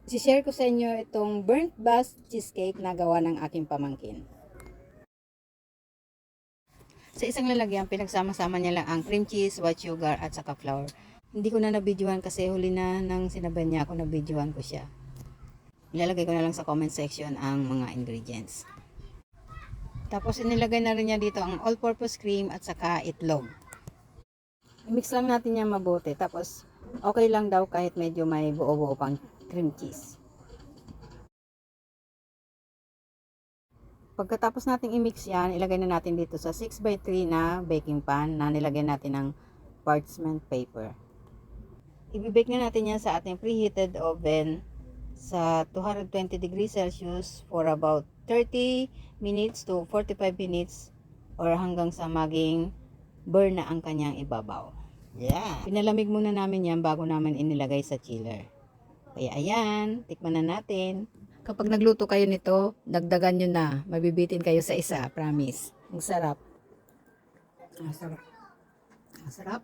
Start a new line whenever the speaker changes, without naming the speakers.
I-share ko sa inyo itong burnt bust cheesecake na gawa ng aking pamangkin. Sa isang lalagyan, pinagsama-sama niya lang ang cream cheese, white sugar at saka flour. Hindi ko na nabidyohan kasi huli na nang sinabihan niya ako, nabidyohan ko siya. Ilalagay ko na lang sa comment section ang mga ingredients. Tapos inilagay na rin niya dito ang all-purpose cream at saka itlog. I-mix lang natin yan mabuti. Tapos okay lang daw kahit medyo may buo-buo pang cream cheese. Pagkatapos nating i-mix yan, ilagay na natin dito sa 6x3 na baking pan na nilagay natin ng parchment paper. I-bake na natin yan sa ating preheated oven sa 220 degrees Celsius for about 30 minutes to 45 minutes or hanggang sa maging burn na ang kanyang ibabaw. Yeah. Pinalamig muna namin yan bago namin inilagay sa chiller. Kaya ayan, tikman na natin. Kapag nagluto kayo nito, dagdagan nyo na. Mabibitin kayo sa isa, promise. Ang sarap. Ang sarap. Ang sarap.